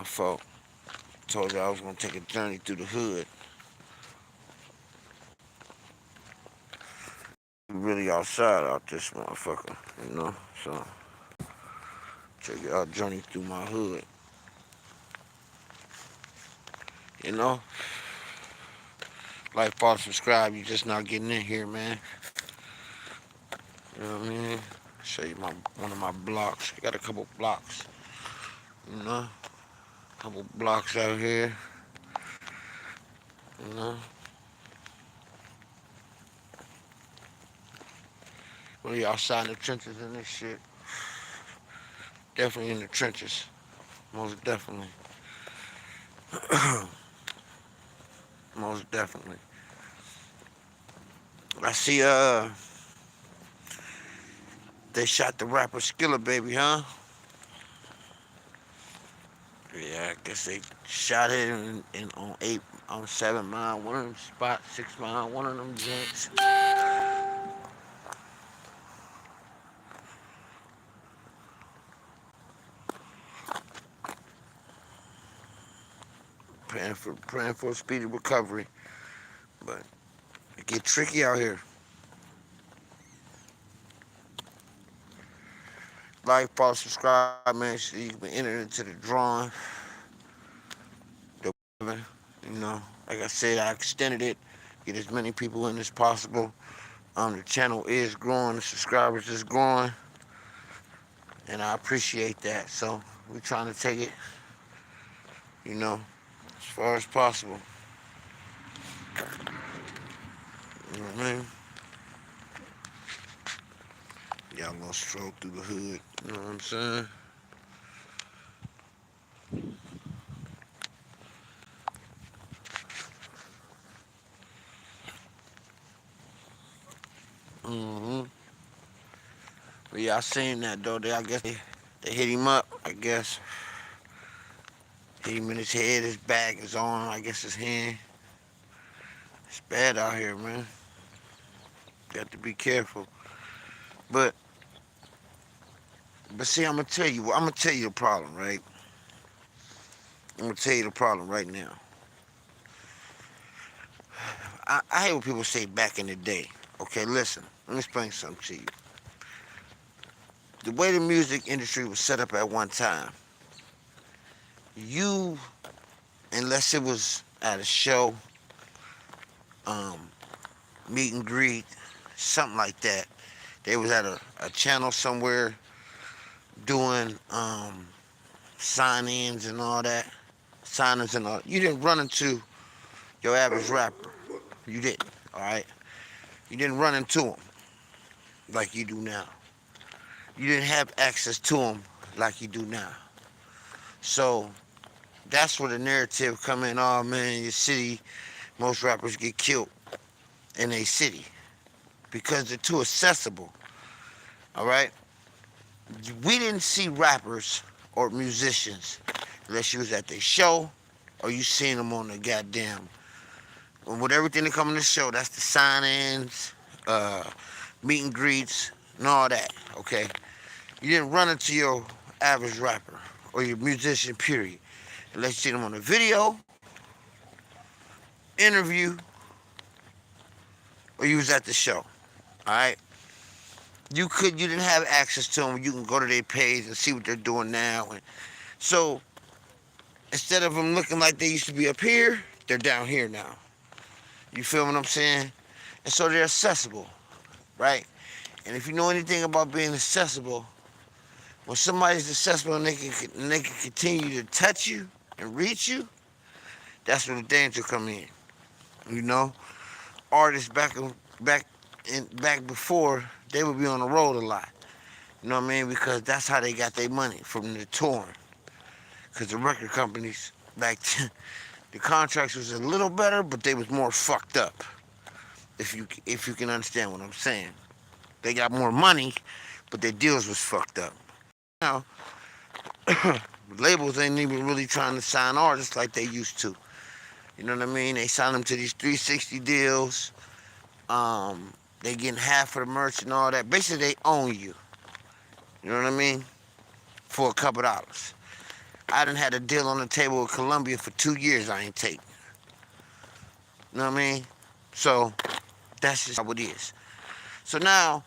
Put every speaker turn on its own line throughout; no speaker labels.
before. Told you I was gonna take a journey through the hood. Really outside out this motherfucker, you know. So take y'all journey through my hood, you know. Like, follow, subscribe. You just not getting in here, man. You know what I mean? Show you one of my blocks. I got a couple blocks, you know. Couple blocks out here, you know. Really outside in the trenches and this shit. Definitely in the trenches. Most definitely. Most definitely. I see they shot the rapper Skilla Baby, huh? Yeah, I guess they shot it on 7 Mile, one of them spots, 6 Mile, one of them joints. Praying for a speedy recovery. But it get tricky out here. Like, follow, subscribe, man, so you can be entered into the drawing. The you know, like I said, I extended it, get as many people in as possible. The channel is growing, the subscribers is growing, and I appreciate that. So we're trying to take it, you know, as far as possible. You know what I mean? Y'all gonna stroll through the hood, you know what I'm saying? Mm-hmm. But yeah, I seen that though. I guess they hit him up, I guess. Hit him in his head, his back, his arm, I guess his hand. It's bad out here, man. Got to be careful. But see, I'm gonna tell you the problem, right? I'm gonna tell you the problem right now. I hate what people say back in the day. Okay, listen, let me explain something to you. The way the music industry was set up at one time, you, unless it was at a show, um, meet and greet, something like that, they was at a channel somewhere doing sign-ins and all that, signings and all. You didn't run into your average rapper. You didn't, all right? You didn't run into him like you do now. You didn't have access to him like you do now. So that's where the narrative come in. Oh man, your city, most rappers get killed in a city because they're too accessible. All right, we didn't see rappers or musicians unless you was at their show or you seen them on the goddamn. With everything that come in the show, that's the sign-ins, meet and greets, and all that. Okay, you didn't run into your average rapper or your musician, period, unless you see them on a video, interview, or you was at the show. All right, you didn't have access to them. You can go to their page and see what they're doing now. And so instead of them looking like they used to be up here, they're down here now. You feel what I'm saying? And so they're accessible, right? And if you know anything about being accessible, when somebody's accessible and they can continue to touch you and reach you, that's where the danger come in. You know, artists back before, they would be on the road a lot. You know what I mean? Because that's how they got their money, from the touring. Because the record companies back then, the contracts was a little better, but they was more fucked up. If you can understand what I'm saying, they got more money, but their deals was fucked up. Now, labels ain't even really trying to sign artists like they used to. You know what I mean? They sign them to these 360 deals. They getting half of the merch and all that. Basically, they own you. You know what I mean? For a couple dollars. I done had a deal on the table with Columbia for 2 years I ain't take. You know what I mean? So that's just how it is. So now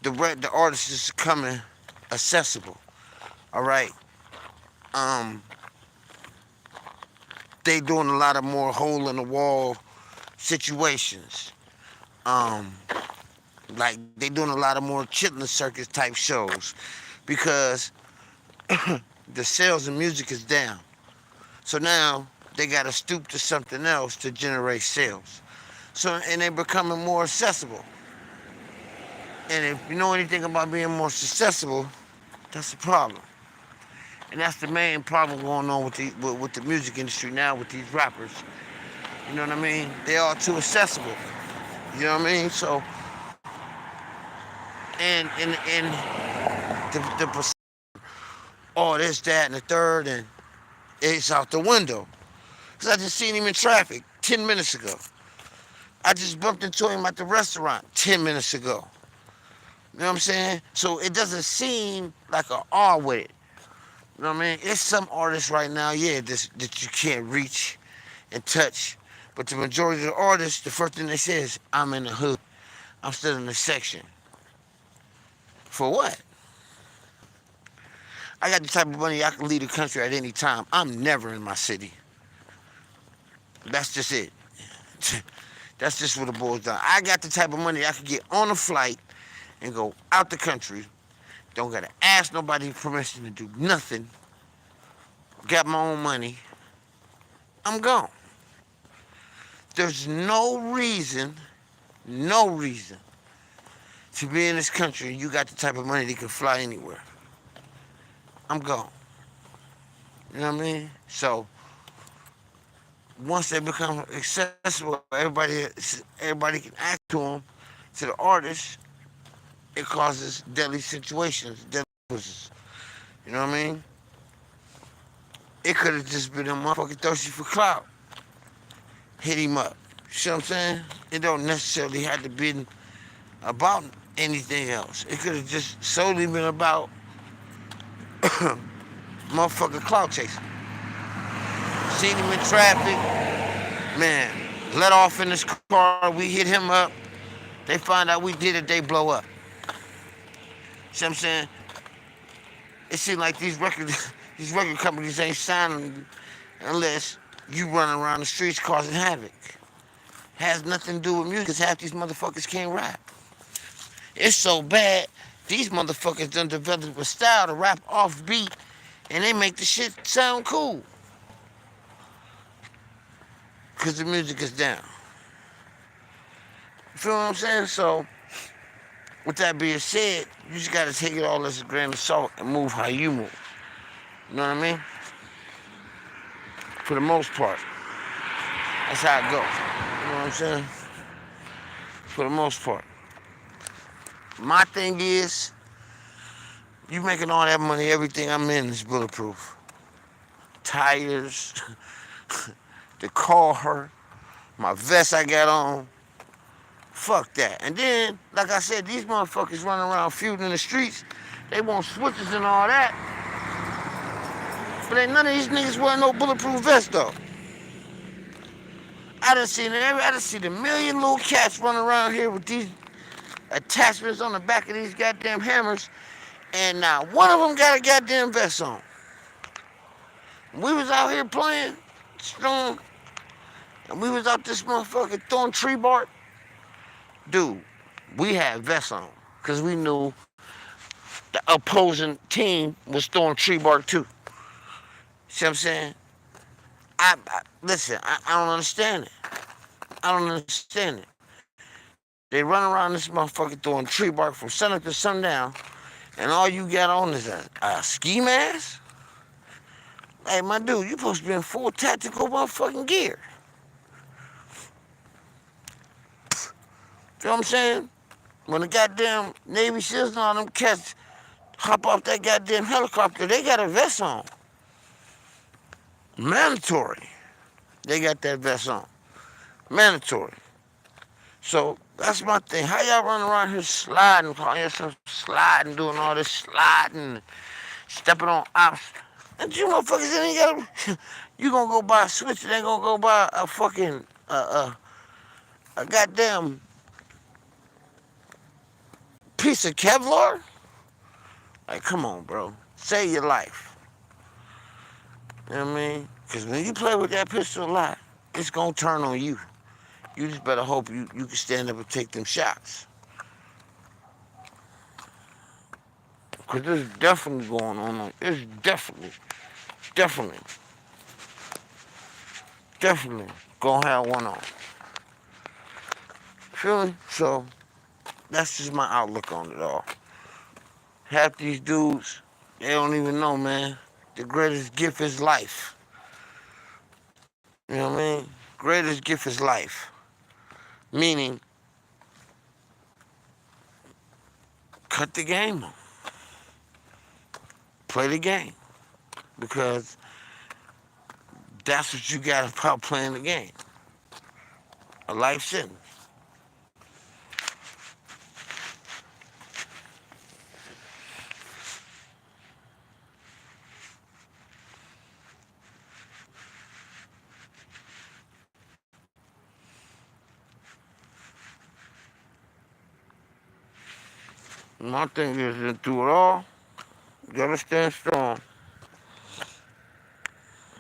the artist is becoming accessible. All right. Um, they doing a lot of more hole in the wall situations. Um, like they doing a lot of more chitlin circus type shows because the sales of music is down. So now they got to stoop to something else to generate sales. So and they're becoming more accessible. And if you know anything about being more accessible, that's the problem. And that's the main problem going on with the music industry now with these rappers. You know what I mean? They are too accessible. You know what I mean? So and the oh this that and the third and it's out the window. Cause I just seen him in traffic 10 minutes ago. I just bumped into him at the restaurant 10 minutes ago. You know what I'm saying? So it doesn't seem like an R with it. You know what I mean? It's some artists right now, yeah, that you can't reach and touch. But the majority of the artists, the first thing they say is, I'm in the hood. I'm still in the section. For what? I got the type of money I can leave the country at any time. I'm never in my city. That's just it. That's just what it boils down. I got the type of money I can get on a flight and go out the country. Don't gotta ask nobody permission to do nothing. Got my own money. I'm gone. There's no reason to be in this country and you got the type of money that can fly anywhere. I'm gone. You know what I mean? So once they become accessible, everybody can act to them, to the artists. It causes deadly situations, deadly purposes. You know what I mean? It could have just been a motherfucking thirsty for clout. Hit him up. You see what I'm saying? It don't necessarily have to be about anything else. It could have just solely been about motherfucking clout chasing. Seen him in traffic, man, let off in his car, we hit him up. They find out we did it, they blow up. See what I'm saying? It seems like these record companies ain't signing unless you running around the streets causing havoc. Has nothing to do with music, cause half these motherfuckers can't rap. It's so bad, these motherfuckers done developed a style to rap off beat, and they make the shit sound cool. Cause the music is down. You feel what I'm saying? So, with that being said, you just gotta take it all as a grain of salt and move how you move. You know what I mean? For the most part. That's how it goes. You know what I'm saying? For the most part. My thing is, you making all that money, everything I'm in is bulletproof. Tires, the car, my vest I got on. Fuck that. And then, like I said, these motherfuckers running around feuding in the streets. They want switches and all that. But ain't none of these niggas wearing no bulletproof vest though. I done seen a million little cats running around here with these attachments on the back of these goddamn hammers, and now one of them got a goddamn vest on. We was out here playing strong, and we was out this motherfucker throwing tree bark. Dude, we had vests on, because we knew the opposing team was throwing tree bark too. See what I'm saying? Listen, I don't understand it. I don't understand it. They run around this motherfucker throwing tree bark from sun up to sundown, and all you got on is a ski mask? Hey, my dude, you supposed to be in full tactical motherfucking gear. Feel what I'm saying? When the goddamn Navy SEALs and all them cats hop off that goddamn helicopter, they got a vest on. Mandatory. They got that vest on. Mandatory. So that's my thing. How y'all running around here sliding, calling yourself sliding, doing all this sliding, stepping on ops? And you motherfuckers ain't gotta. You gonna go buy a switch and they gonna go buy a fucking a goddamn piece of Kevlar? Like, come on, bro. Save your life. You know what I mean? Because when you play with that pistol a lot, it's gonna turn on you. You just better hope you can stand up and take them shots. Because there's definitely going on. It's definitely gonna have one on. Feel me? So, that's just my outlook on it all. Half these dudes, they don't even know, man. The greatest gift is life. You know what I mean? Greatest gift is life. Meaning, cut the game on. Play the game. Because that's what you got about playing the game. A life sentence. My thing is, through it all, you gotta stand strong.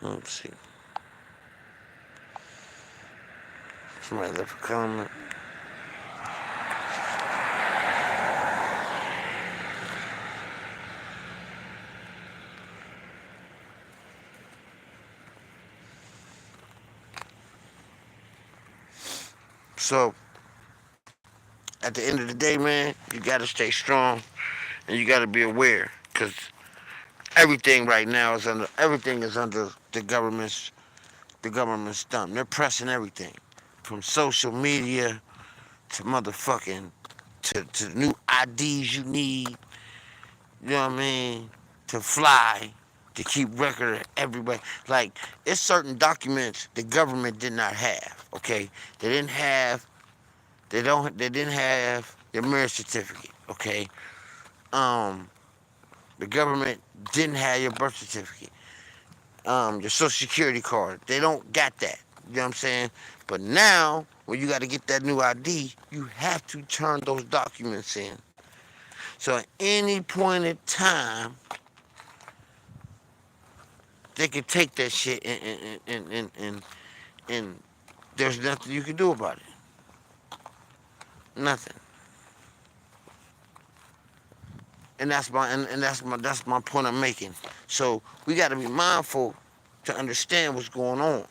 Let's see. Somebody left a comment. So, at the end of the day, man, you gotta stay strong and you gotta be aware. Because everything is under the government's thumb. They're pressing everything. From social media to motherfucking to new IDs you need, you know what I mean, to fly, to keep record of everybody. Like, it's certain documents the government did not have, okay? They didn't have your marriage certificate, okay? Um, the government didn't have your birth certificate, your social security card. They don't got that. You know what I'm saying? But now, when you got to get that new ID, you have to turn those documents in. So at any point in time, they can take that shit and there's nothing you can do about it. Nothing. And that's my point I'm making. So we got to be mindful to understand what's going on,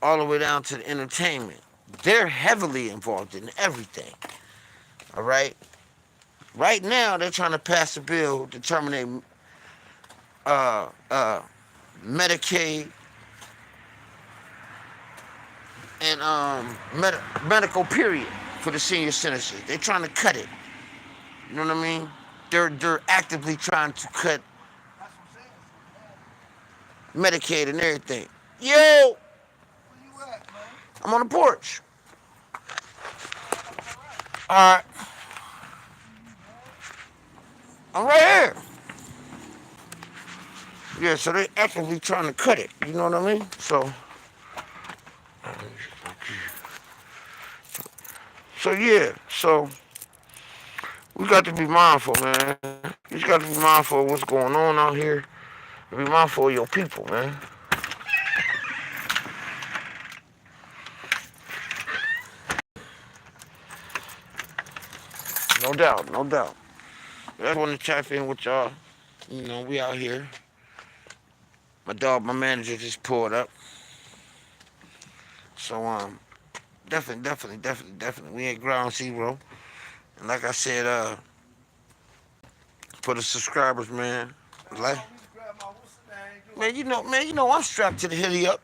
all the way down to the entertainment. They're heavily involved in everything. All right. Right now, they're trying to pass a bill to terminate uh, uh, Medicaid and medical period for the senior citizens. They're trying to cut it. You know what I mean? They're actively trying to cut Medicaid and everything. Yo, I'm on the porch. All right, I'm right here. Yeah, so they're actively trying to cut it. You know what I mean? So yeah, so we got to be mindful, man. You just got to be mindful of what's going on out here. Be mindful of your people, man. No doubt, no doubt. I just want to tap in with y'all. You know, we out here. My manager just pulled up. So, definitely, we at ground zero. And like I said, for the subscribers, man, like, man, I'm strapped to the hilly up.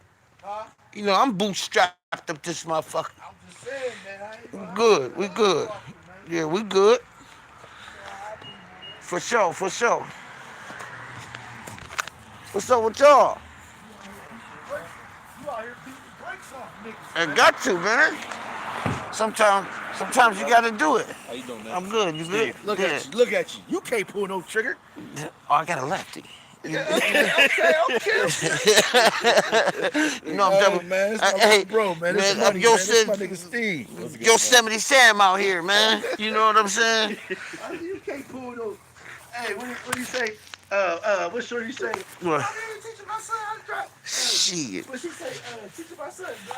You know, I'm bootstrapped up this motherfucker. We good, we good. Yeah, we good. For sure, for sure. What's up with y'all? I got to, man. Sometimes you gotta do it.
How you doing, man?
I'm good. You good?
Look
Yeah.
at you. Look at you. You can't pull no trigger.
Oh, I got a lefty. You know I'm
Hey
talking.
man, it's my
Hey,
big bro, man. It's
man, I'm
money, man. It's my nigga Steve. What's good, man?
Yosemite Sam out here, man. You know what I'm saying?
You can't pull no. Hey, what do you say? What sure you say?
What?
I'm here teaching my son how to drive.
Shit.
What she say? Teaching my son.